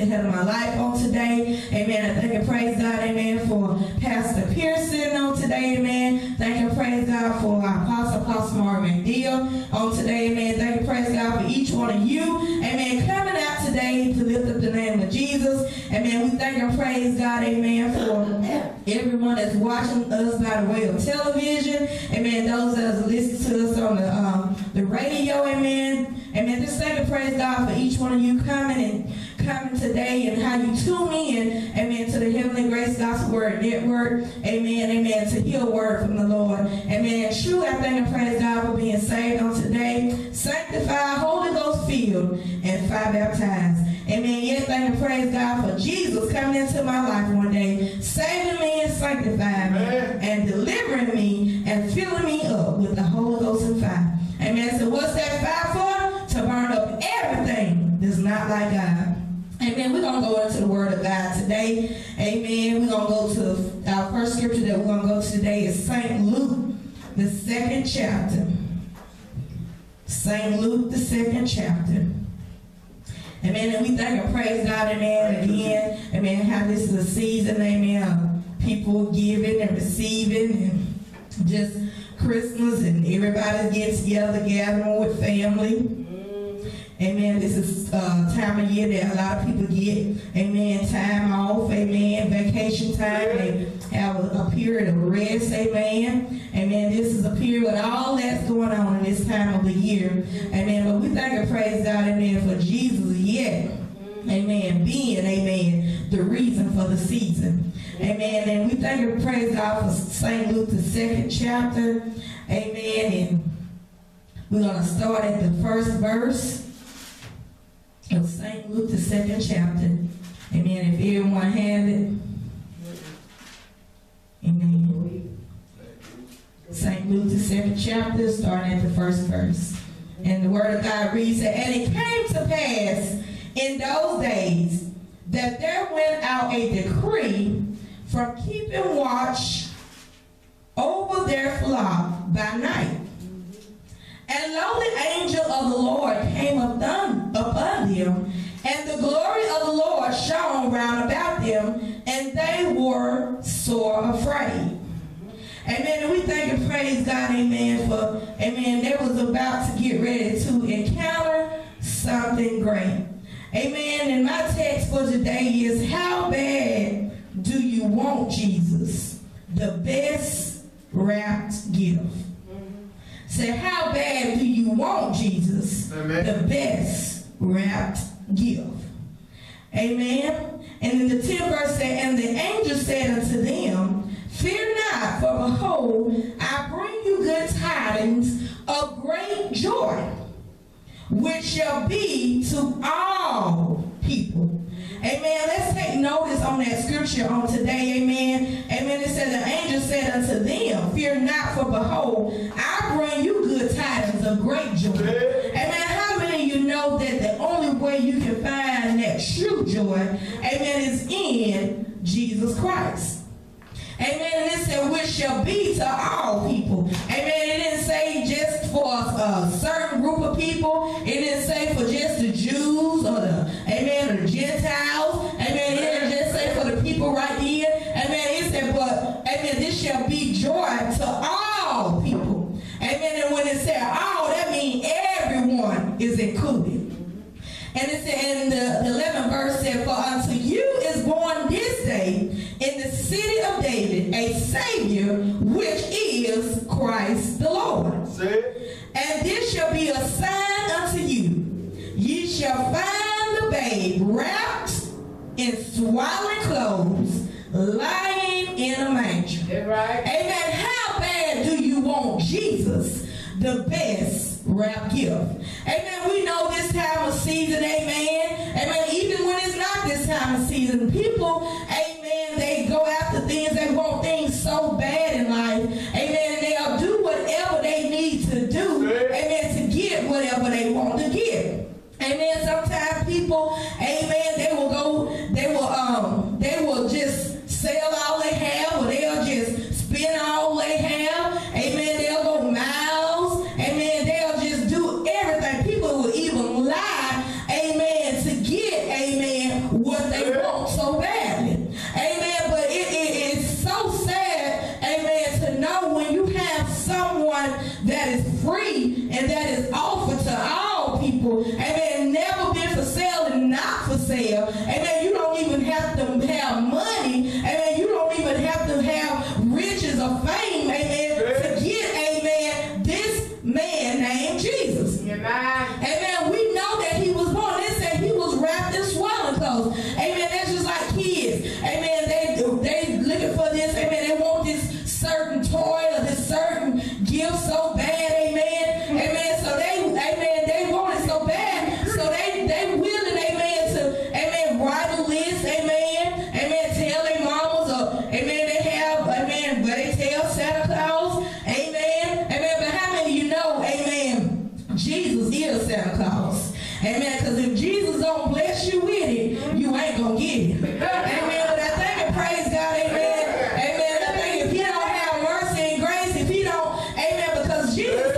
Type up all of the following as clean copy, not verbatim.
ahead of my life on today. Amen. I thank and praise God, amen, for Pastor Pearson on today, amen. Thank and praise God for our Apostle Marvin McDeal on today, amen. Thank and praise God for each one of you, amen, coming out today to lift up the name of Jesus. Amen. We thank and praise God, amen, for everyone that's watching us by the way of television. Amen. Those that are listening to us on the radio, amen. Amen. Just thank and praise God for each one of you coming today and how you tune in, amen, to the Heavenly Grace Gospel Word Network. Amen. Amen. To hear a word from the Lord. Amen. Truly, I thank and praise God for being saved on today. Sanctified, Holy Ghost filled, and fire baptized. Amen. Yet thank and praise God for Jesus coming into my life one day, saving me and sanctifying me, and delivering me and filling me up with the Holy Ghost and fire. Amen. So what's that fire for? To burn up everything that's not like God. Amen. We're going to go into the Word of God today. Amen. We're going to go to our first scripture that we're going to go to today is St. Luke, the 2nd chapter. St. Luke, the 2nd chapter. Amen. And we thank and praise God, amen, again. Amen. How this is a season, amen, people giving and receiving and just Christmas and everybody gets together, gathering with family. Amen. This is time of year that a lot of people get, amen, time off, amen, vacation time. They have a period of rest, amen. Amen. This is a period with all that's going on in this time of the year. Amen. But we thank and praise God, amen, for Jesus yet, amen, being, amen, the reason for the season. Amen. And we thank and praise God for St. Luke, the 2nd chapter. Amen. And we're going to start at the first verse of St. Luke, the 2nd chapter. Amen. If everyone has it. Amen. St. Luke, the 2nd chapter, starting at the first verse. And the Word of God reads, and it came to pass in those days that there went out a decree from keeping watch over their flock by night. And lo, the angel of the Lord came upon them, and the glory of the Lord shone round about them, and they were sore afraid. Amen. And we thank and praise God, amen, for, amen, they was about to get ready to encounter something great. Amen. And my text for today is, how bad do you want Jesus? The best wrapped gift. Say, how bad do you want Jesus? Amen. The best wrapped gift. Amen. And in the 10th verse said, and the angel said unto them, fear not, for behold, I bring you good tidings of great joy, which shall be to all people. Amen. Let's take notice on that scripture on today. Amen. Amen. It said, the angel said unto them, fear not, for behold, I bring you good tidings of great joy. Amen. How many of you know that the only way you can find that true joy, amen, is in Jesus Christ? Amen. And it said, which shall be to all people. Amen. It didn't say just for a certain group of people. It didn't say for just the Jews or the, amen, or the Gentiles. Amen. It didn't just say for the people right here. Amen. It said, but, amen, this shall be joy to all people. Amen. And when it said all, that means everyone is included. And it said in the 11th verse said, for unto you is born this day in the city of David a Savior, which is Christ the Lord. And this shall be a sign unto you. Ye shall find the babe wrapped in swaddling clothes, lying in a manger. Right. Amen. How bad do you want Jesus, the best wrapped gift? Amen. We know this time of season, amen. Amen. Even when it's not this time of season, people, amen, they go after things, they want things so bad in life, amen, and they'll do whatever they need to do, amen, to get whatever they want to get. Amen. Sometimes people, amen, they will just sell all they have, or they'll just spend all they have. Amen. They'll go miles. Amen. They'll just do everything. People will even lie, amen, to get, amen, what they want so badly. Amen. But it's so sad, amen, to know when you have someone that is free and that is offered to all people, amen, never been for sale and not for sale. Amen. You don't even have to have money. Amen. You don't even have to have riches or fame, amen, to get, amen, this man named Jesus. Amen. We know that he was born. They said he was wrapped in swaddling clothes. Amen. That's just like kids. Amen. They looking for this. Amen. They want this certain toy or this certain gift so bad. Amen. Amen. So they want it so bad. So they willing, amen, to, amen, write a list. Amen. Amen. Tell their mamas or, amen, they have, amen, but they tell Santa Claus. Amen. Amen. But how many of you know, amen, Jesus is Santa Claus? Amen. Because if Jesus don't bless you with it, you ain't going to get it. Amen. But I thank and praise God. Amen. Amen. I think if he don't have mercy and grace, if he don't, amen, because Jesus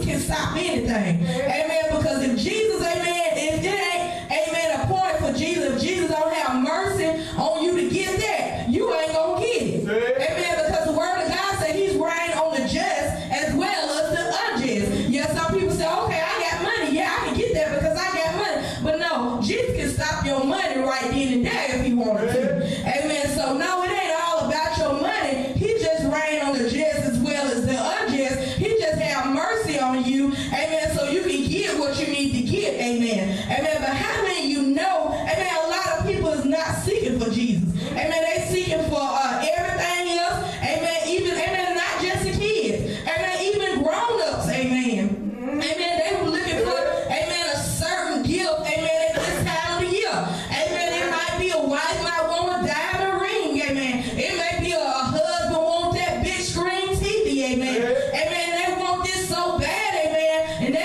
can stop anything. Amen. Because if Jesus, amen, if it ain't, amen, a point for Jesus, if Jesus don't have mercy on you to get that, you ain't going to get it. Amen. Because the word of God said he's reigning on the just as well as the unjust. Yes, some people say, okay, I got money. Yeah, I can get that because I got money. But no, Jesus can stop your money right then and there if he wanted to. Amen. So no, it ain't all about your money. He just reigns on the just as well as the unjust. He just have mercy on you. Amen. So you can get what you need to get. Amen. Amen. But how many of you know, amen, a lot of people is not seeking for Jesus. Amen. They seeking for everything else. Amen. Even, amen, not just the kids. Amen. Even grown-ups. Amen. Amen. They were looking for, amen, a certain gift. Amen. At this time of the year. Amen. It might be a wife might want a diamond ring. Amen. It may be a husband want that big screen TV. Amen. Amen. They want this so bad. Amen. And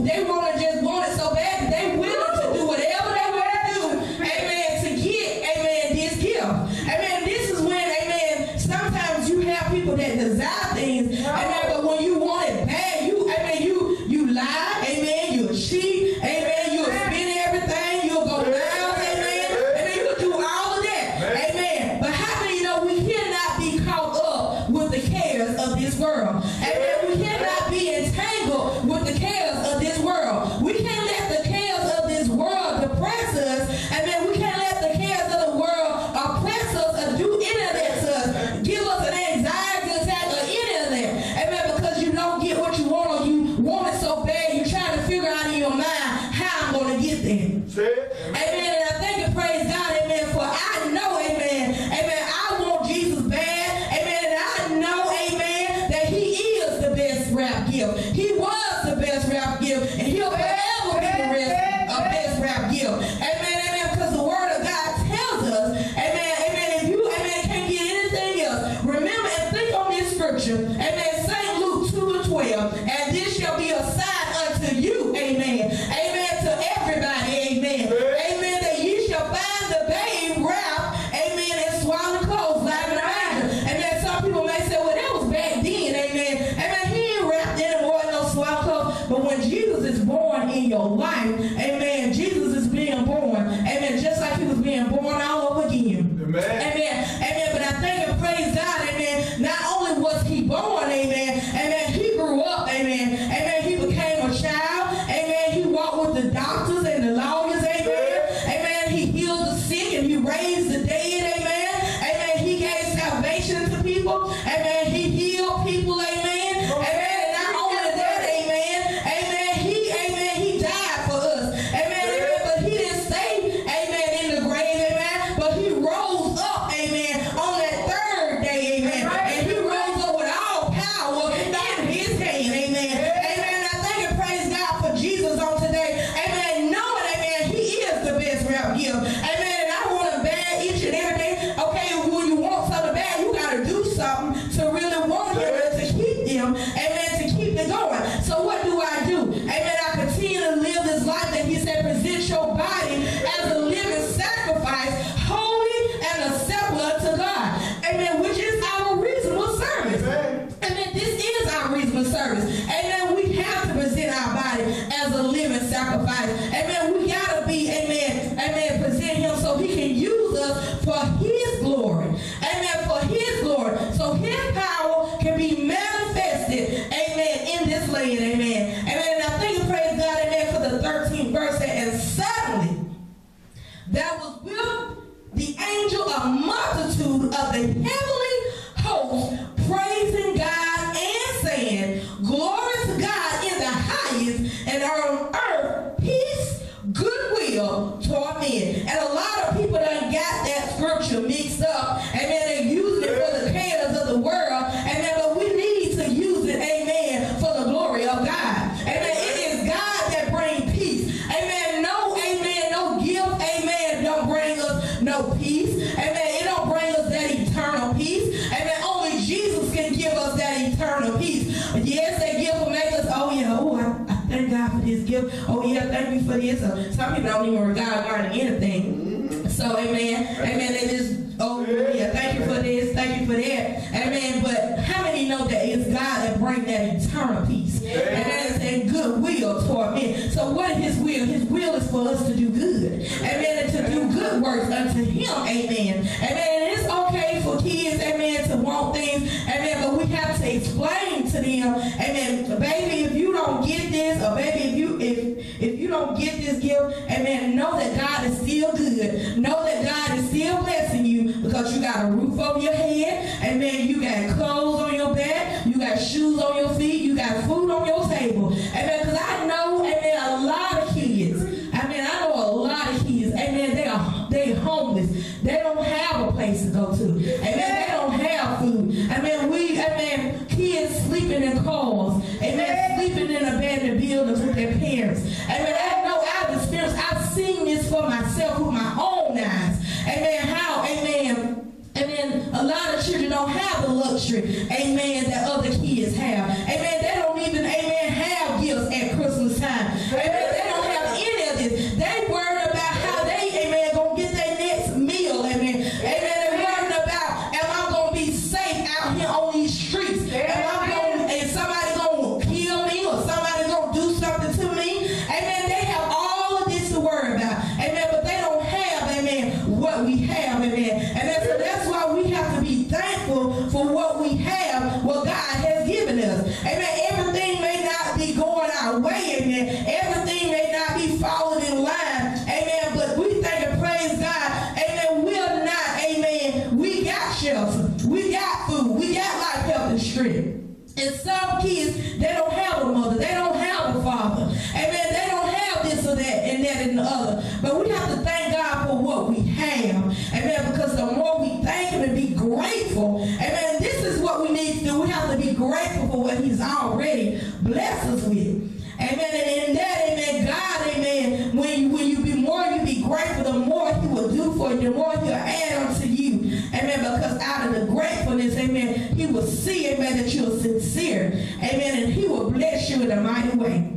they want to just want it so bad that they willing to do whatever they want to do. Amen. To get, amen, this gift. Amen. This is when, amen, sometimes you have people that desire things. Amen. But when you want it bad, you lie. Amen. You'll cheat. Amen. You'll spend everything. You'll go down. Amen. Amen. You'll do all of that. Amen. But how many know we cannot be caught up with the cares of this world? Amen. We cannot be entangled with the cares of this world. We can't let the cares of this world depress us. Amen. We can't let the cares of the world oppress us or do any of that to us. Give us an anxiety attack or any of that. Amen. Because you don't get what you want or you want it so bad, you're trying to figure out in your mind how I'm going to get there. Amen. And I thank and praise God, amen, for I know, amen, amen, I want Jesus bad, amen, and I know, amen, that he is the best rap gift. He was the best rap gift, and he'll forever be the best rap gift. Amen, amen, because the word of God tells us, amen, amen, if you, amen, can't get anything else, remember and think on this scripture, amen, St. Luke 2:12, and this shall be a sign unto you, amen, amen, to everybody, amen, amen, that ye shall find the babe wrapped, amen, in swaddling clothes, lying in a manger. Amen. Some people may say, well, that was back then, amen. Amen. He ain't wrapped anymore in no swaddling clothes. But when Jesus is born in your life, amen, Jesus is being born, amen, just like he was being born all over again. Amen. Amen. Amen. But I thank and praise God, amen, not only was he born, amen, amen, he grew up, amen, amen, he became a child, amen, he walked with the doctors and the lawyers, amen, amen, he healed the sick and he raised the dead, amen, amen, he gave salvation to people, amen, he healed people, amen, amen, and not only that, amen, amen, he died for us, amen, amen, but he didn't stay, amen, in the grave, amen, but he rose up, amen, on that third day, amen, and he rose up with all power in his hand, amen, amen, I thank and praise God for Jesus on today, amen, knowing, amen, he is the best rap gift, amen, and I want to bad each and every day, okay, when you want something bad, you got to do something to really want him and to keep him, amen, to keep it going. So what do? Amen, I continue to live this life that he said, present your body as a living sacrifice, holy and acceptable unto God, amen, which is our reasonable service. Amen, this is our reasonable service. Amen, we have to present our body as a living sacrifice. Amen, we got to be, amen, amen, present him heavenly host praising God and saying, glory to God in the highest, and on earth peace, goodwill toward men. And a lot of people done got that scripture mixed up. Amen. They're using it for the cares of the world. Amen. But we need to use it, amen, for the glory of God. Amen. It is God that brings peace. Amen. No, amen, no gift, amen, don't bring us no peace. Amen. It don't bring us that eternal peace. Amen. Only Jesus can give us that eternal peace. Yes, that gift will make us, oh yeah, oh, I thank God for this gift. Oh yeah, thank you for this. Some people don't even regard God in anything. So, amen. Amen. They just, oh yeah, thank you for this, thank you for that. Amen. But how many know that it's God that brings that eternal peace? Amen. And goodwill toward men. So what is his will? His will is for us to do good. Amen. And to do good works unto him. Amen. Amen. And it's okay for kids, amen, to want things. Amen. But we have to explain to them, amen, baby, if you don't get this, or baby, if you don't get this gift, amen, know that God is still good. Know that God is still blessing you because you got a roof over your head. Amen. You got clothes on your back. You got shoes on your feet. You got food on your table. Amen. Because I know, amen, a lot of kids. Amen. I know a lot of kids. Amen. They homeless. They don't have a place to go to. Amen. They don't have food. Amen. Kids sleeping in cars. Amen. Sleeping in abandoned buildings with their parents. Amen. I know I've experienced, I've seen this for myself with my own eyes. Amen. How, amen. A lot of children don't have the luxury, amen, that other kids have. Amen. They don't even, amen, have gifts at Christmas time. Amen. They don't have any of this. They worried about how they, amen, gonna get their next meal. Amen. Amen. They're worried about, am I gonna be safe out here on these streets? Is somebody gonna kill me, or somebody gonna do something to me? Amen. They have all of this to worry about. Amen. But they don't have, amen, what we have. Amen. And so that's why we have to be thankful for what we have, what God has given us. Amen. Everything may not be going our way. Amen. Everything may not be falling in line. Amen. But we thank and praise God. Amen. We're not, amen, we got shelter. We got food. We got life, health, and strength. And some kids, they don't have a mother. They don't have a father. Amen. They don't have this or that and that and the other. But we have to thank God for what we have. Amen. Because the more we thank him and be grateful, amen, this is what we need to do. We have to be grateful for what he's already blessed us with. Amen. And in that, amen, God, amen, when you be grateful, the more he will do for you, the more he'll add unto you. Amen. Because out of the gratefulness, amen, he will see, amen, that you're sincere. Amen. And he will bless you in a mighty way.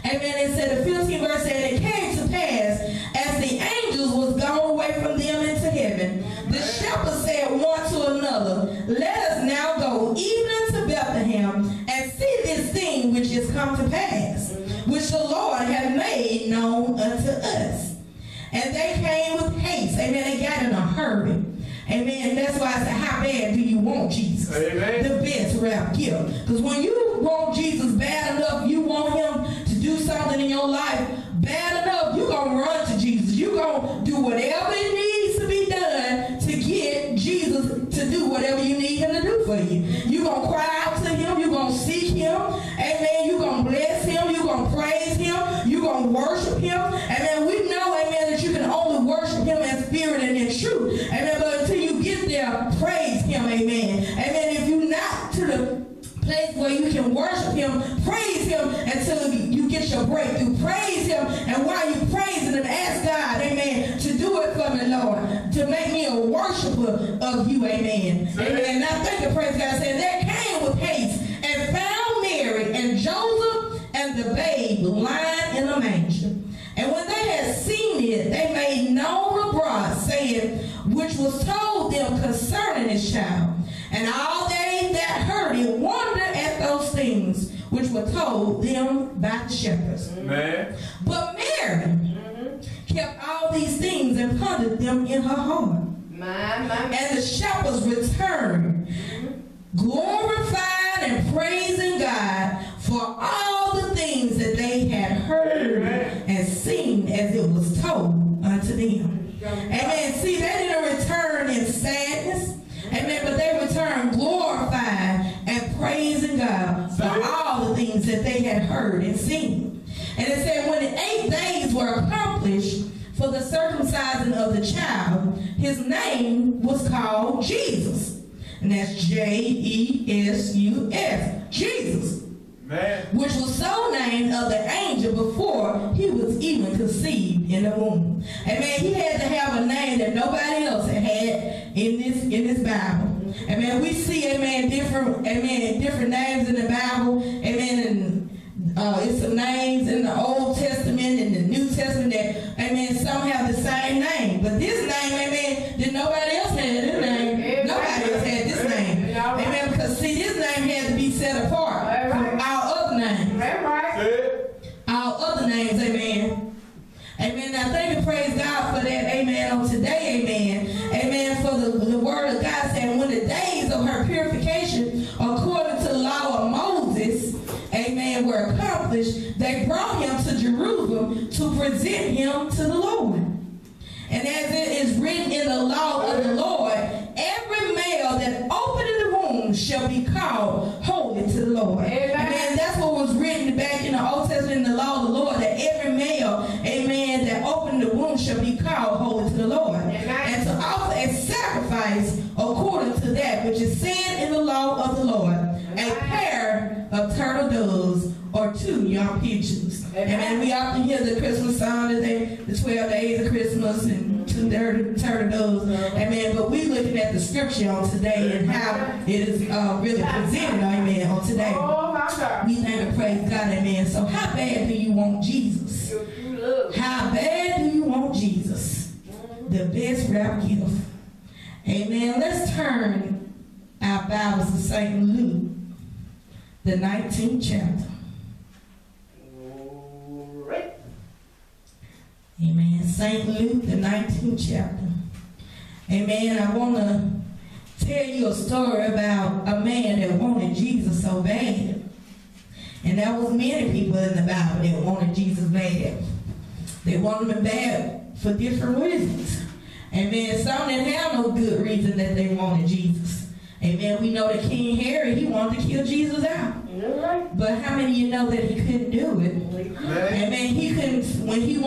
Amen. It said, the 15th verse said, it came to pass, as the angels was gone away from them into heaven, the shepherds said one to another, let us now go even unto Bethlehem, and see this thing which is come to pass, which the Lord hath made known unto us. And they came with haste. Amen. They got in a hurry. Amen. That's why I said, how bad do you want Jesus? Amen. The best rap gift. Because when you want Jesus bad enough, you want him to do something in your life bad enough, you're going to run to Jesus. You're going to do whatever it needs to be done to get Jesus to do whatever you need him to do for you. You're going to cry out to him. You're going to seek him. Amen. You're going to bless him. You're going to praise him. You're going to worship him. Amen. We know, amen, that you can only worship him in spirit and in truth. Amen. But until you get there, praise him. Amen. Amen. If you're not to the place where you can worship him, praise him until you get your breakthrough. Praise him, and while you praising him, ask God, amen, to do it for me, Lord, to make me a worshiper of you, amen. Amen. Now thank you, praise God. Said they came with haste and found Mary and Joseph and the babe lying in a manger. And when they had seen it, they made known abroad, saying, which was told them concerning this child. And all they that heard it wondered at those things which were told them by the shepherds. Amen. But Mary kept all these things and pondered them in her heart. And the shepherds returned, glorifying and praising God for all the things that they had heard and seen as it was told unto them. Amen. See, they didn't return in sadness. that they had heard and seen. And it said, when the 8 days were accomplished for the circumcision of the child, his name was called Jesus. And that's Jesus, Jesus. Man. Which was so named of the angel before he was even conceived in the womb. Amen. He had to have a name that nobody else had in this Bible. Amen. We see, amen, different names in the Bible. Amen. And it's some names in the Old Testament and the New Testament that, amen, some have the same name. But this name, amen, that nobody else had this name. Nobody else had this name. Amen. Because see, this name had to be set apart from all other names. All other names, amen. Amen. Now thank and praise God for that, amen, on today, amen. Amen. For the word of God saying, when the days of her purification, according to the law of Moses, amen, were accomplished, they brought him to Jerusalem to present him to the Lord. And as it is written in the law of the Lord, every male that opened in the womb shall be called holy to the Lord. Amen. That's what was written back in the Old Testament in the law of the Lord, that every male, amen, that opened the womb shall be called holy to the Lord. Amen. And to offer a sacrifice according to that which is said in the law of the Lord, a pair of turtle doves or 2 young pigeons. Amen. We often hear the Christmas song today, the 12 days of Christmas and 2 turtle doves. Amen. But we're looking at the scripture on today and how it is really presented, amen, on today. We thank and praise God, amen. So how bad do you want Jesus? How bad do you want Jesus? The best rap gift. Amen. Let's turn our Bibles to St. Luke, the 19th chapter. Amen. St. Luke, the 19th chapter. Amen. I want to tell you a story about a man that wanted Jesus so bad. And there was many people in the Bible that wanted Jesus bad. They wanted him bad for different reasons. Amen. Some didn't have no good reason that they wanted Jesus. Amen. We know that King Herod, he wanted to kill Jesus out. But how many of you know that he couldn't do it? Amen. He couldn't, when he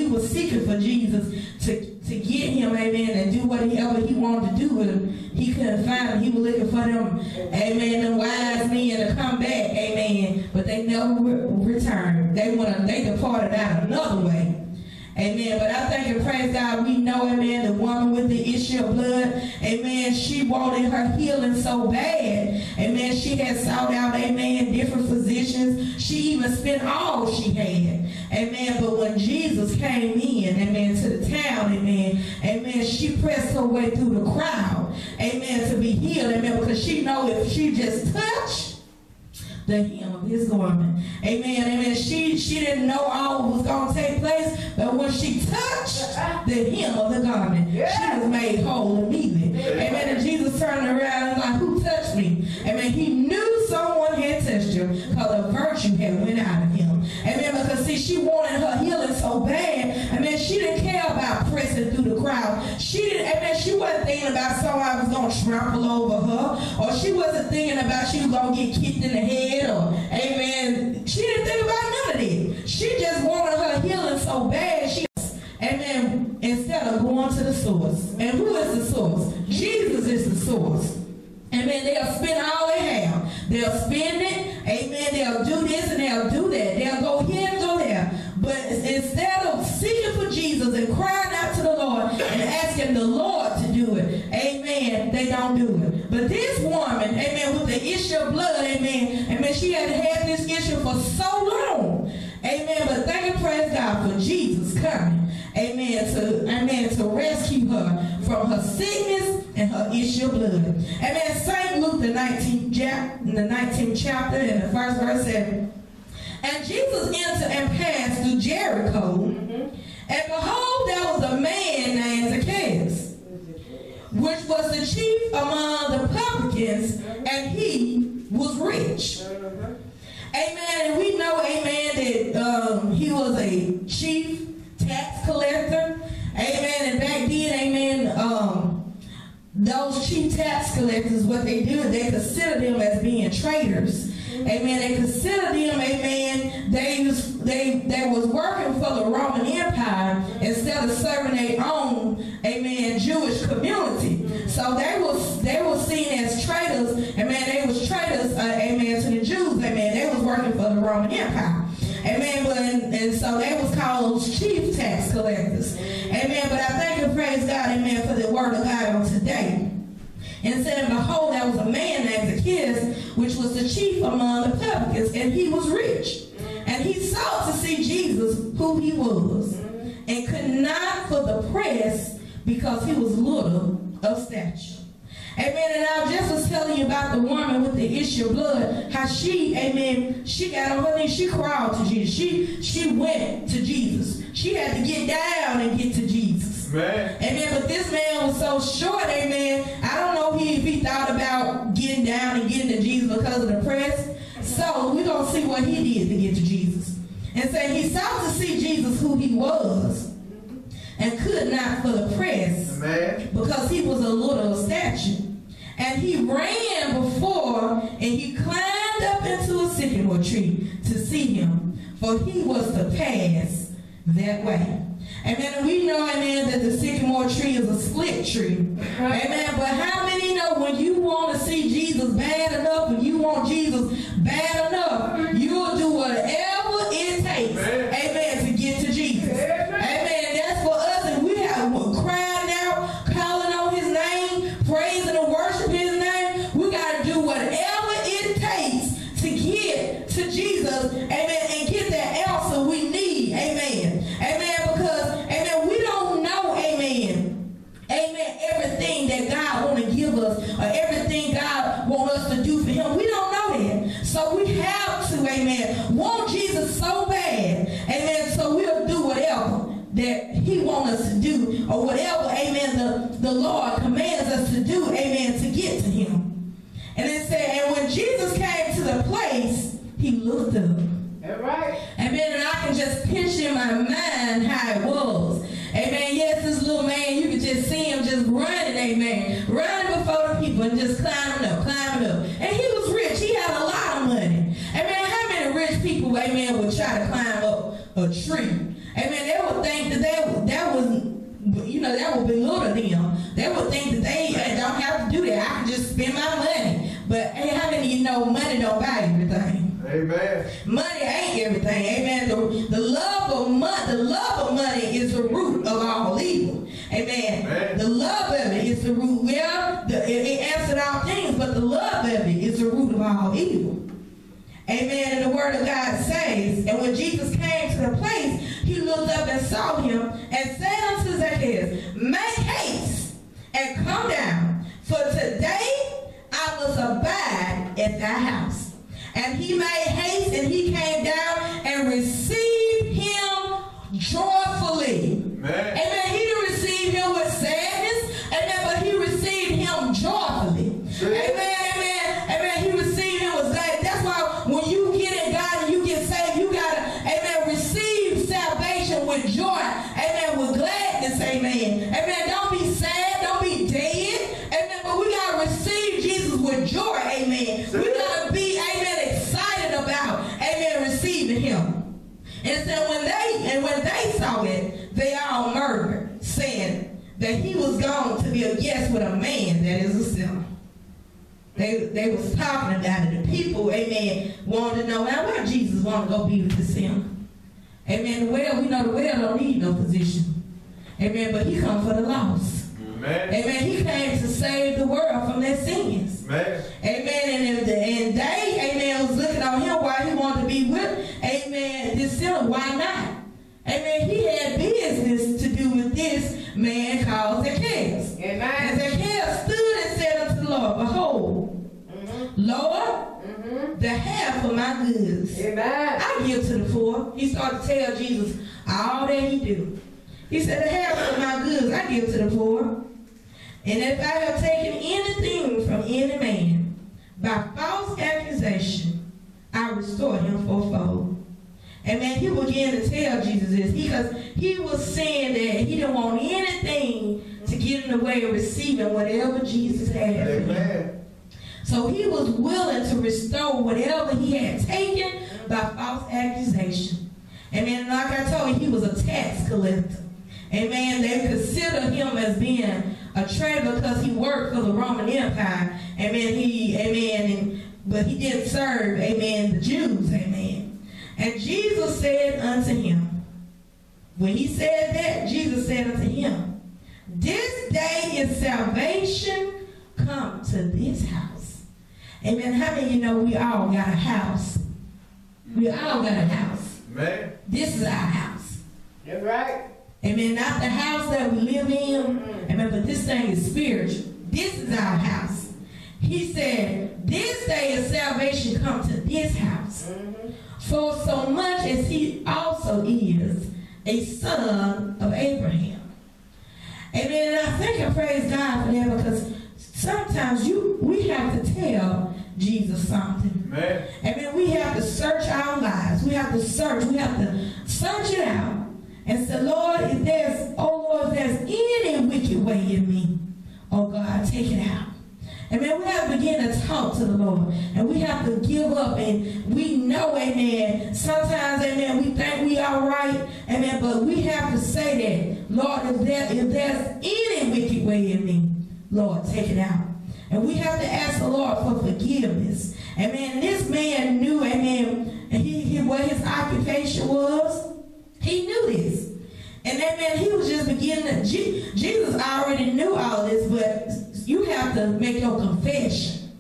was seeking for Jesus to get him, amen, and do whatever he wanted to do with him, he couldn't find him. He was looking for them, amen, them wise men to come back, amen. But they never returned. They departed out another way. Amen. But I thank and praise God, we know, amen, the woman with the issue of blood, amen, she wanted her healing so bad. Amen. She had sought out, amen, different physicians. She even spent all she had. Amen. But when Jesus came in, amen, to the town, amen, she pressed her way through the crowd, amen, to be healed, amen, because she know if she just touched the hem of his garment. Amen. Amen. She didn't know all was going to take place, but when she touched the hem of the garment, she was made whole immediately. Amen. And Jesus turned around and like, who touched me? Amen. He knew someone had touched him because the virtue had went out of him. Amen. Because see, she wanted her healing so bad. Amen. She didn't care about pressing through the crowd. She didn't. Amen. She wasn't thinking about someone was going to trample over her, or she wasn't thinking about she was going to get kicked in the head. Or, amen, she didn't think about none of it. She just wanted her healing so bad. Amen, instead of going to the source. And who is the source? Jesus is the source. Amen, they'll spend all they have. They'll spend it, amen, they'll do this and they'll do that. They'll go here and go there. But instead of seeking for Jesus and crying out to the Lord and asking the Lord to do it, amen, they don't do it. But this woman, amen, with the issue of blood, amen, she had had this issue for so long. Amen, but thank and praise God for Jesus coming, amen, to rescue her from her sickness and her issue of blood. Amen. St. Luke, the 19th chapter, and the first verse said, and Jesus entered and passed through Jericho, and behold, there was a man named Zacchaeus, which was the chief among the publicans, and he was rich. Amen. And we know, amen, that he was a chief tax collector. Amen. And back then, amen, those chief tax collectors, what they do, they consider them as being traitors. Amen. They considered them, amen, they was working for the Roman Empire instead of serving their own, amen, Jewish community. So they was seen as traitors, amen. They was traitors, amen, to the Jews, amen. They was working for the Roman Empire. Amen. And so they was called chief tax collectors. Amen. But I thank and praise God, amen, for the word of God on today. And it said, behold, there was a man named Zacchaeus, which was the chief among the publicans, and he was rich. And he sought to see Jesus, who he was, and could not for the press, because he was little of stature. Amen. And I just was telling you about the woman with the issue of blood, how she, amen, she got on her knees, she crawled to Jesus. She went to Jesus. She had to get down and get to Jesus. Amen. Amen. But this man was so short, amen. I don't know if he thought about getting down and getting to Jesus because of the press. So we're going to see what he did to get to Jesus. And so he sought to see Jesus, who he was, and could not for the press, amen, because he was a little of stature. And he ran before, and he climbed up into a sycamore tree to see him, for he was to pass that way. Amen. And we know, amen, that the sycamore tree is a split tree. Amen. But how many know when you want to see Jesus bad enough, and you want Jesus bad enough, you'll do whatever it takes, amen, to get to Jesus. Amen. That's for us, and we have crying out, calling on his name, praising and worshiping his name. We got to do whatever it takes to get to Jesus, amen, and get that answer we need, amen. Amen, because, amen, we don't know, amen, everything that God want to give us, or everything God want us to do for him. We don't know that. So we have to, amen, want Jesus so bad, amen, so we'll do whatever that he wants us to do, or whatever, amen, the Lord commands us to do, amen, to get to him. And it said, and when Jesus came to the place, he looked up. That's right. Amen. And I can just picture in my mind how it was. Amen. Yes, this little man, you could just see him just running, amen, running before the people and just climbing up. And he was rich. He had a lot of money. Amen. How many rich people, amen, would try to climb up a tree? Amen. They would think that was, you know, that would belittle them. They would think that they don't have to do that. I can just spend my money. But hey, how many of you know money don't buy everything? Amen. Money ain't everything. Amen. The love of money is the root of all evil. Amen. Amen. The love of it is the root. Well, it answered all things, but the love of it is the root of all evil. Amen. And the word of God says, and when Jesus came to the place, he looked up and saw him and said unto Zacchaeus, make haste and come down, for today I must abide at thy house. And he made haste, and he came down and received him joyfully. Amen. Amen. He didn't receive him with sadness. Amen. But he received him joyfully. Amen. Amen. Amen. He received him with gladness. That's why when you get in God and you get saved, you got to, amen, receive salvation with joy. Amen. With gladness. Amen. Amen. Don't be sad. Don't be dead. Amen. But we got to receive Jesus with joy. Amen. We got to be, amen, excited about, amen, receiving him. And so when they saw it, they all murmured, saying that he was gone to be a guest with a man that is a sinner. They was talking about it. The people, amen, wanted to know, now why Jesus want to go be with the sinner. Amen. Well, we know the well don't need no position. Amen. But he come for the lost. Amen. Amen. He came to save the world from their sins. Amen. Amen. And they, amen, was looking on him why he wanted to be with, amen, this sinner. Why not? Amen. He had business to do with this man called Zacchaeus. Amen. And Zacchaeus stood and said unto the Lord, behold, Lord, the half of my goods, amen, I give to the poor. He started to tell Jesus all that he do. He said, the half of my goods I give to the poor. And if I have taken anything from any man by false accusation, I restore him fourfold. Amen. He began to tell Jesus this because he was saying that he didn't want anything to get in the way of receiving whatever Jesus had for him. So he was willing to restore whatever he had taken by false accusation. Amen. Like I told you, he was a tax collector. Amen. They considered him as being a traitor because he worked for the Roman Empire. Amen. But he didn't serve, amen, the Jews. Amen. And Jesus said unto him, when he said that, Jesus said unto him, this day is salvation come to this house. Amen. How many of you know we all got a house? We all got a house. Man. This is our house. That's right. Amen. Not the house that we live in. Amen. But this thing is spiritual. This is our house. He said, this day is salvation come to this house. For so much as he also is a son of Abraham. Amen. And I think I praise God for that, because sometimes we have to tell Jesus something. Man. Amen. We have to search our lives. We have to search it out and say, Lord, if there's any wicked way in me, oh God, take it out. Amen. We have to begin to talk to the Lord. And we have to give up. And we know, amen, sometimes, amen, we think we are right. Amen. But we have to say that, Lord, if there's any wicked way in me, Lord, take it out. And we have to ask the Lord for forgiveness. Amen. This man knew, amen, what his occupation was. He knew this. And amen, he was just beginning to, Jesus already knew all this, but you have to make your confession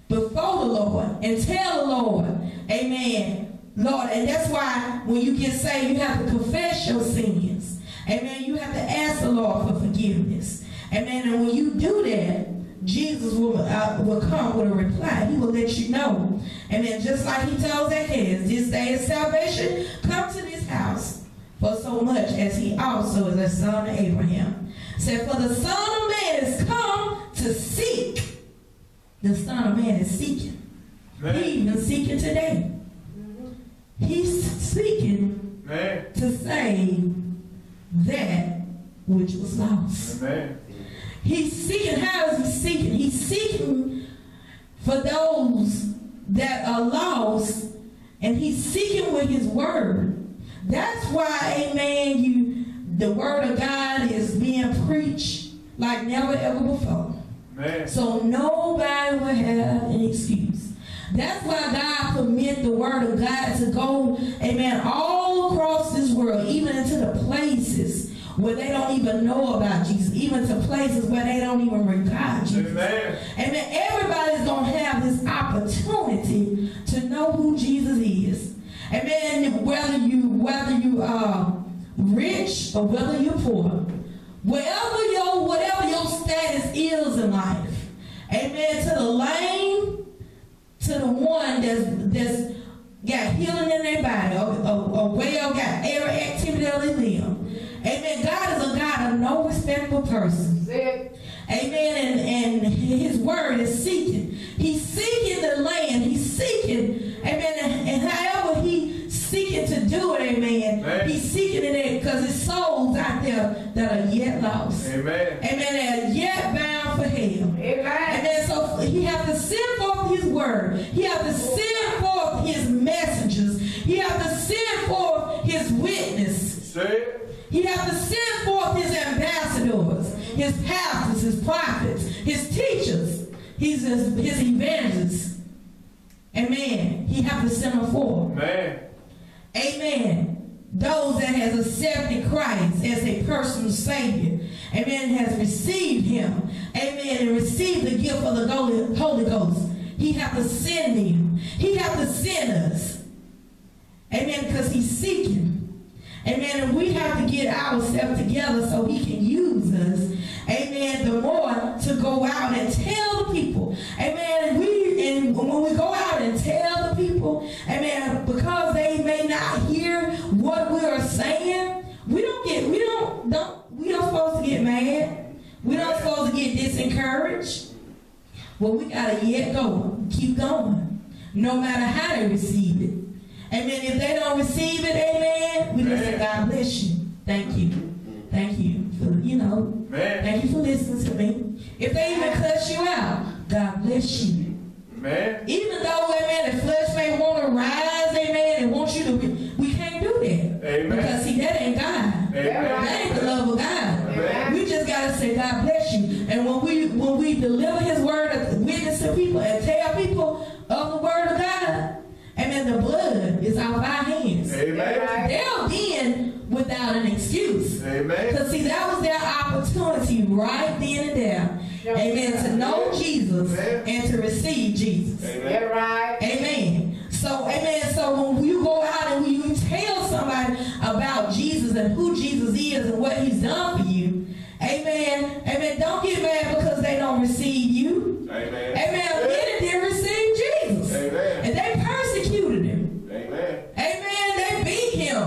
before the Lord and tell the Lord, amen, Lord. And that's why when you get saved, you have to confess your sins. Amen. You have to ask the Lord for forgiveness. Amen. And when you do that, Jesus will come with a reply. He will let you know. Amen. Just like he told Zacchaeus, this day is salvation come to this house, for so much as he also is a son of Abraham. Said, for the Son of Man is come to seek. The Son of Man is seeking. Man. He even seeking today. He's seeking to save that which was lost. Amen. He's seeking. How is he seeking? He's seeking for those that are lost, and he's seeking with his word. That's why, amen, the word of God is being preached like never ever before. Man. So nobody will have an excuse. That's why God permit the word of God to go, amen, all across this world, even into the places where they don't even know about Jesus, even to places where they don't even regard Jesus. Amen. Amen. Everybody's going to have this opportunity to know who Jesus is. Amen. Whether you are rich or whether you're poor, whatever your status is in life, amen. To the lame, to the one that's got healing in their body, or well got every activity of their limb. Amen. God is a God of no respectable person. Amen. And his word is seeking. He's seeking the land. He's seeking. Amen. And however he's seeking to do it, amen, he's seeking it because his souls out there that are yet lost. Amen. Amen. That are yet bound for hell. Amen. So he has to send forth his word. He has to send forth his messengers. He has to send forth his witness. Say it. He has to send forth his ambassadors, his pastors, his prophets, his teachers, his evangelists. Amen. He has to send them forth. Amen. Amen. Those that has accepted Christ as a personal Savior. Amen. Has received him. Amen. And received the gift of the Holy Ghost. He has to send them. He has to send us. Amen. Because he's seeking. Amen. And we have to get ourselves together so he can use us. Amen. The more to go out and tell the people. Amen. And when we go out and tell the people, amen, because they may not hear what we are saying, we don't supposed to get mad. We don't supposed to get disencouraged. Well, we gotta yet go, keep going, no matter how they receive it. Amen. If they don't receive it, amen, we just say, God bless you. Thank you. Thank you for, thank you for listening to me. If they even cuss you out, God bless you. Amen. Even though, amen, the flesh may want to rise, amen, and want you to be, we can't do that. Amen. Because see, that ain't God. Amen. That ain't the love of God. Amen. We just gotta say, God bless you. And when we deliver His word, witness to people and tell people of the word of God, amen, the blood is off our hands. Amen. They'll then without an excuse. Amen. Because see, that was their opportunity right then and there. Amen. To know Jesus and to receive Jesus. Amen. Right. Amen. So, amen. So when you go out and when you tell somebody about Jesus and who Jesus is and what He's done for you, amen. Amen. Don't get mad because they don't receive you. Amen. Amen. Many didn't receive Jesus. Amen. And they persecuted Him. Amen. Amen. They beat Him.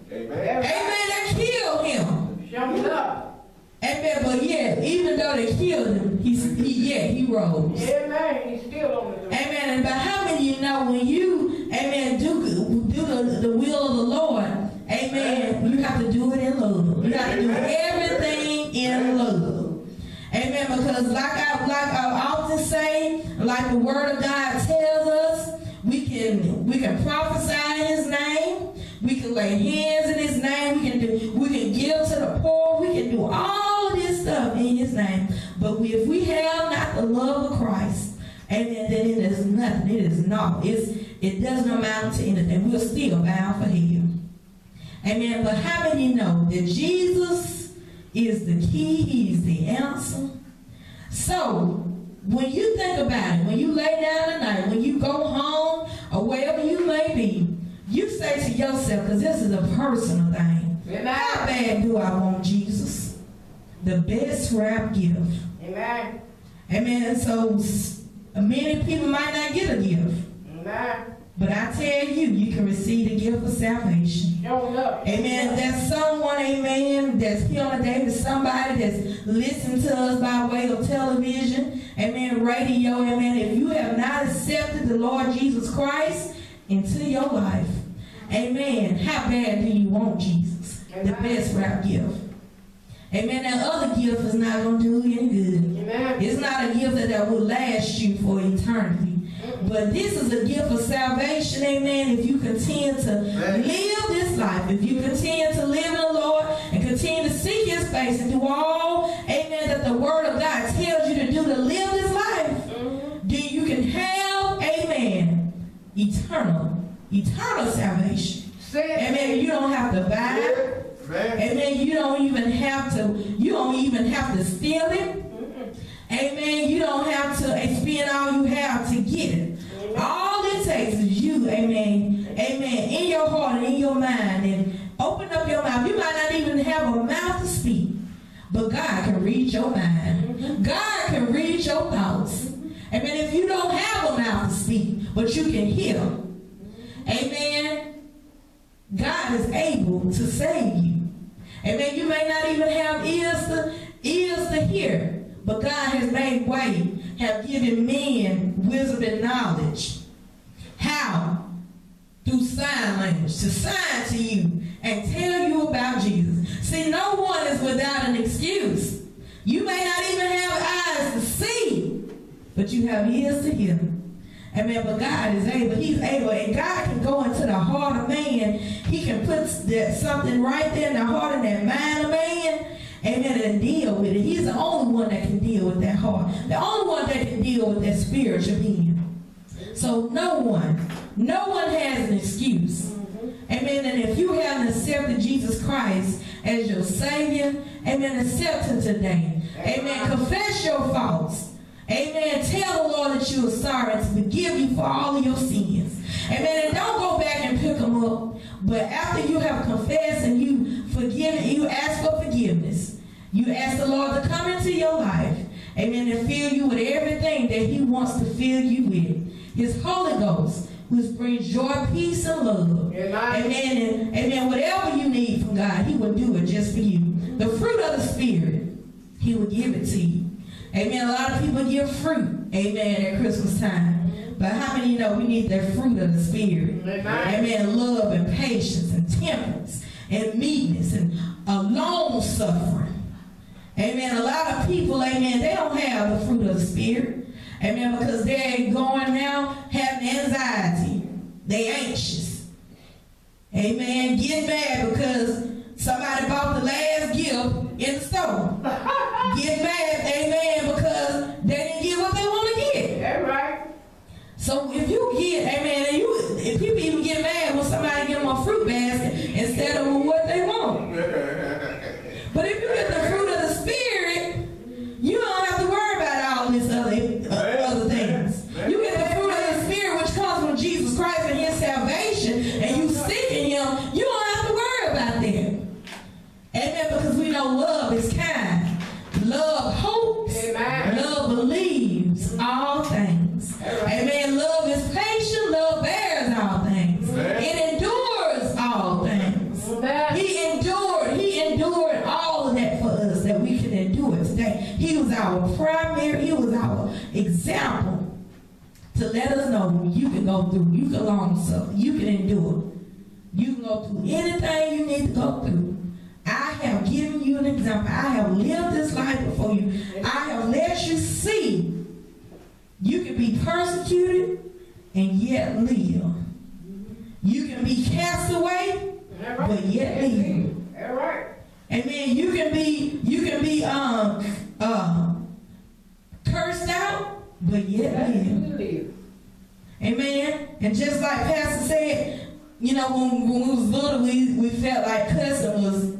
Amen. Amen. They killed Him. Show me up. Amen. But yet, even though they killed Him, he rose. Amen. He's still on the door. Amen. And but how many of you know when you, amen, do the will of the Lord, amen, you have to do it in love. You have to do everything in love. Amen. Because like I often say, like the word of God tells us, we can prophesy in His name. We can lay hands in His name. We can give to the poor. We can do all of this stuff in His name. But if we have not the love of Christ, amen, then it is nothing. It is not. It doesn't amount to anything. We're still bound for hell. Amen. But how many know that Jesus is the key? He's the answer. So when you think about it, when you lay down at night, when you go home, or wherever you may be, you say to yourself, because this is a personal thing, how bad do I want Jesus? The best rap gift. Amen. Amen. So many people might not get a gift. Amen. But I tell you, you can receive the gift of salvation. Show me up. Amen. There's someone, amen, that's here on the day. There's somebody that's listening to us by way of television, amen, radio, amen. If you have not accepted the Lord Jesus Christ into your life, amen, how bad do you want Jesus? Amen. The best rap gift. Amen. That other gift is not going to do you any good. Amen. It's not a gift that will last you for eternity. But this is a gift of salvation, amen, if you continue to live this life, if you continue to live in the Lord and continue to seek His face and do all, amen, that the Word of God tells you to do to live this life, then you can have, amen, eternal salvation. Amen. You don't have to buy it. Amen. You don't even have to steal it. Amen. You don't have to spend all you have to get it. All it takes is you, amen, amen, in your heart and in your mind, and open up your mouth. You might not even have a mouth to speak, but God can read your mind. God can read your thoughts. Amen. If you don't have a mouth to speak, but you can hear, amen, God is able to save you. Amen. You may not even have ears to hear, but God has made way, have given men wisdom and knowledge. How? Through sign language, to sign to you and tell you about Jesus. See, no one is without an excuse. You may not even have eyes to see, but you have ears to hear. Amen. But God is able. He's able. And God can go into the heart of man. He can put something right there in the heart and that mind of man. Amen. And deal with it. He's the only one that can deal with that heart. The only one that can deal with that spiritual being. So no one has an excuse. Amen. And if you haven't accepted Jesus Christ as your Savior, amen, accept Him today. Amen. Confess your faults. Amen. Tell the Lord that you are sorry and to forgive you for all of your sins. Amen. And don't go back and pick them up. But after you have confessed and you ask for forgiveness. You ask the Lord to come into your life. Amen. And fill you with everything that He wants to fill you with. His Holy Ghost, which brings joy, peace, and love. Amen. And amen. Whatever you need from God, He will do it just for you. The fruit of the Spirit, He will give it to you. Amen. A lot of people give fruit, amen, at Christmas time. But how many know we need that fruit of the Spirit? Amen. Love and patience and temperance and meekness and long suffering. Amen. A lot of people, amen, they don't have the fruit of the Spirit. Amen. Because they're going now having anxiety. They anxious. Amen. Get mad because somebody bought the last gift in the store. Get mad, amen, because they didn't get what they want to get. That's right. So if you get, amen, if people even get mad when somebody give them a fruit basket instead of what they want. But if you get the fruit of the Spirit, you don't have to worry about all this other things. You get the fruit of the Spirit, which comes from Jesus Christ and His salvation, and you seek in Him, you don't have to worry about that. Amen, because we know love is kind. Love hopes. Amen. Love believes all things. Amen. Love is patient. Love bears all things. Amen. It endures all things. Amen. He endured all of that for us that we can endure today. He was our he was our example to let us know you can go through, you can long suffer, you can endure. You can go through anything you need to go through. I have given you an example. I have lived this life before you. I have let you see you can be persecuted and yet live. You can be cast away, but yet live. That's right. Amen. You can be cursed out, but yet live. Amen. And just like Pastor said, you know, when we was little, we felt like cussing was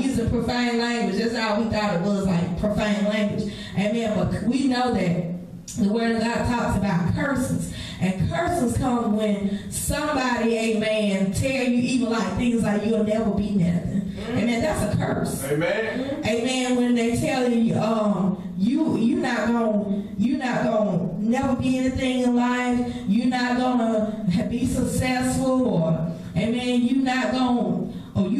using profane language. That's all we thought it was, like profane language. Amen. But we know that the Word of God talks about curses. And curses come when somebody, amen, tell you even like things like you'll never be nothing. Amen. That's a curse. Amen. Amen. When they tell you you're not gonna never be anything in life, you're not gonna be successful, or amen, you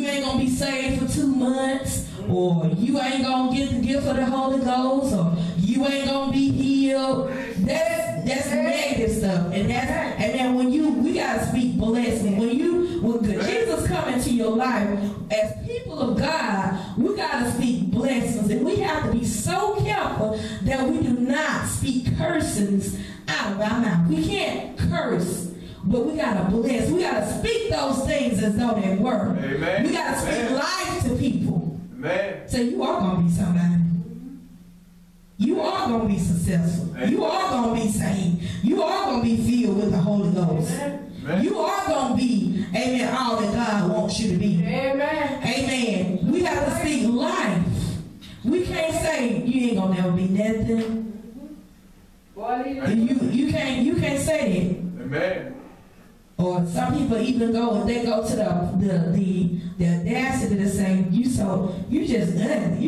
ain't gonna be saved for 2 months, or you ain't gonna get the gift of the Holy Ghost, or you ain't gonna be healed. That's negative stuff. And that's, amen, we gotta speak blessing. When Jesus come into your life, as people of God, we gotta speak blessings. And we have to be so careful that we do not speak cursings out of our mouth. We can't curse, but we gotta bless. We gotta speak those things as though they were. Amen. We gotta speak life to people. Amen. So you are gonna be somebody. You are going to be successful. Amen. You are going to be saved. You are going to be filled with the Holy Ghost. Amen. You are going to be, amen, all that God wants you to be. Amen. Amen. We have to speak life. We can't say you ain't going to never be nothing. You can't say that. Amen. Or some people even go to the audacity to say you just ugly.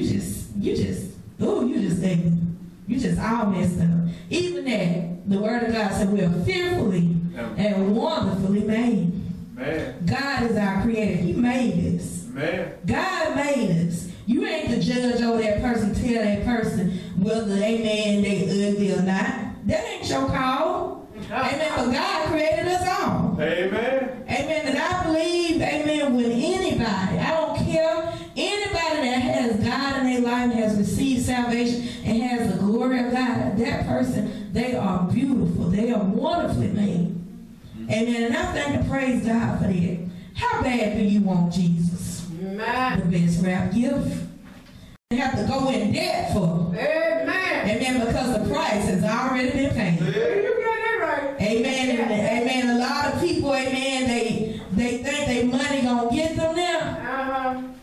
You just all messed up. Even that, the Word of God said we're fearfully and wonderfully made. Amen. God is our creator. He made us. Amen. God made us. You ain't the judge over that person, tell that person whether, amen, they ugly or not. That ain't your call. Amen. But God created us all. Amen. Amen. And I believe, amen, when anybody, I don't care, anybody that has God in their life, has received salvation, and has the glory of God, that person, they are beautiful. They are wonderfully made. Amen. And I thank and praise God for that. How bad do you want Jesus? Amen. The best rap gift. You have to go in debt for. Amen. Amen. Because the price has already been paid. You got it right. Amen. Amen. A lot of people, amen, they think their money gonna get them there.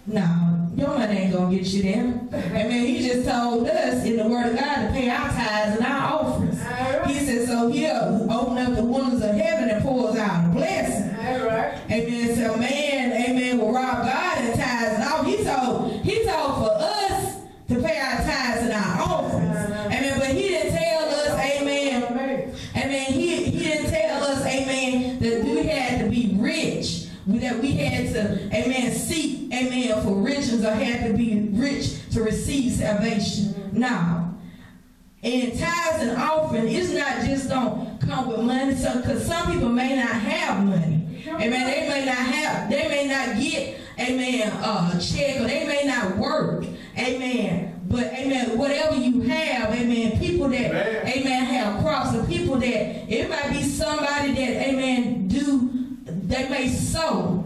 No, your money ain't gonna get you there. Amen. He just told us in the Word of God to pay our tithes and our offerings. He said, so he'll open up the windows of heaven and pours out a blessing. Amen. So man, amen, will rob God in tithes and all. He told for us to pay our tithes and our offerings. Amen. But he didn't tell us, amen. Amen. He didn't tell us, amen, that we had to be rich. That we had to, amen, seek, amen, for riches, or had to be rich to receive salvation. No. And tithes and offering, it's not just don't come with money. So, because some people may not have money. Amen. They may not get, amen, a check, or they may not work. Amen. But, amen, whatever you have, amen, people that, amen, that it might be somebody that, amen, they may sow,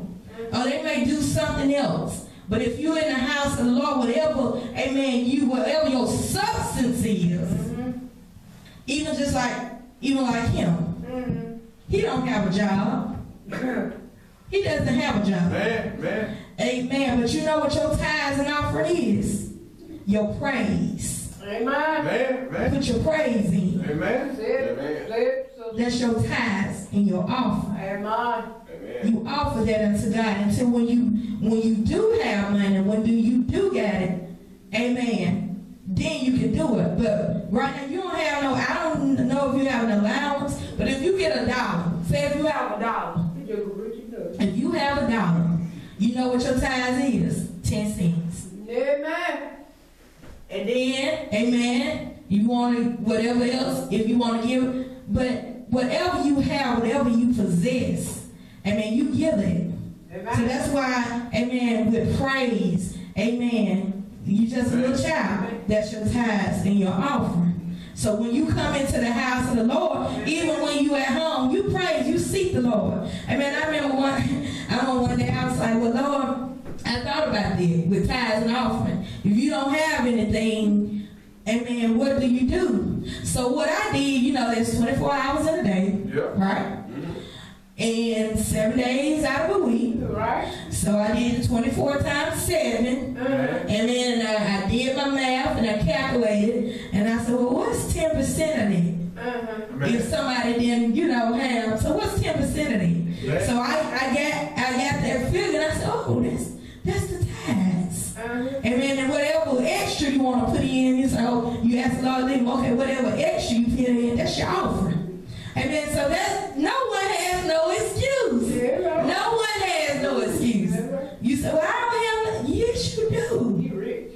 or they may do something else. But if you're in the house of the Lord, whatever, amen, whatever your substance is, even like him, he don't have a job. He doesn't have a job. Man. Amen. But you know what your tithes and offering is? Your praise. Amen. Put your praise in. Amen. That's your tithes and your offering. Amen. You offer that unto God until when you do have money, when you do get it, amen, then you can do it. But right now you don't have no, I don't know if you have an allowance, but if you get $1, say if you have $1, if you have $1, you know what your tithe is? 10 cents. Amen. And then, amen, you want to, whatever else, if you want to give, but whatever you have, whatever you possess, amen, you give it. Amen. So that's why, amen, with praise, amen, you just a little child, that's your tithes and your offering. So when you come into the house of the Lord, even when you at home, you praise, you seek the Lord. Amen. I remember one day I was like, well, Lord, I thought about this with tithes and offering. If you don't have anything, amen, what do you do? So what I did, there's 24 hours in a day, right? And 7 days out of a week. Right. So I did 24 times 7. And then I did my math and I calculated. And I said, well, what's 10% of that? If somebody didn't, have. So what's 10% of that? So I got that figure and I said, oh, that's the tithes. And whatever extra you want to put in, so you ask the Lord, okay, whatever extra you put in, that's your offering. Amen. So that no one has no excuse. No one has no excuse. You say, well, I don't have no. Yes, you do. You rich.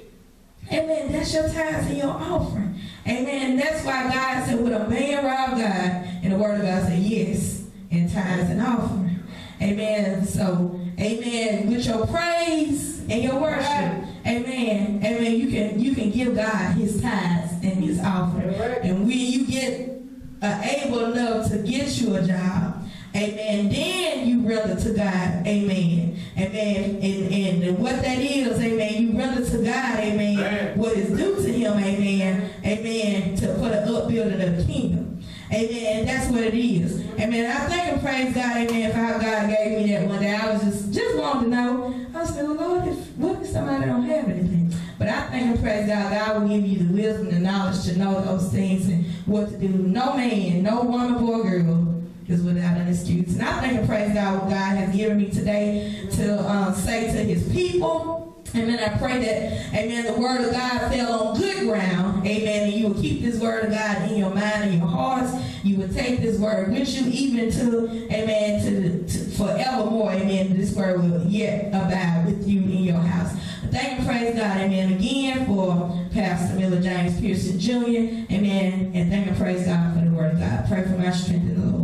Amen. That's your tithes and your offering. Amen. That's why God said, would a man rob God? And the word of God said, yes, in tithes and offering. Amen. So, amen. With your praise and your worship, amen. Amen. You can give God his tithes and his offering. And when you get able enough to get you a job, amen, then you render to God, amen, and what that is, amen, you render to God, amen, what is due to him, amen, for the upbuilding of the kingdom, amen. That's what it is, amen. I thank and praise God, amen, for how God gave me that one day. I was just wanted to know. I was saying, Lord, what if somebody don't have anything? But I thank and praise God, God will give you the wisdom and knowledge to know those things and what to do. No man, no woman, boy, girl is without an excuse. And I thank and praise God what God has given me today to say to his people. Amen. I pray that, amen, the word of God fell on good ground. Amen. And you will keep this word of God in your mind and your hearts. You will take this word with you even to, amen, to forevermore. Amen. This word will yet abide with you in your house. Thank and praise God, amen, again for Pastor Miller James Pearson Jr., amen, and thank and praise God for the word of God. Pray for my strength in the Lord.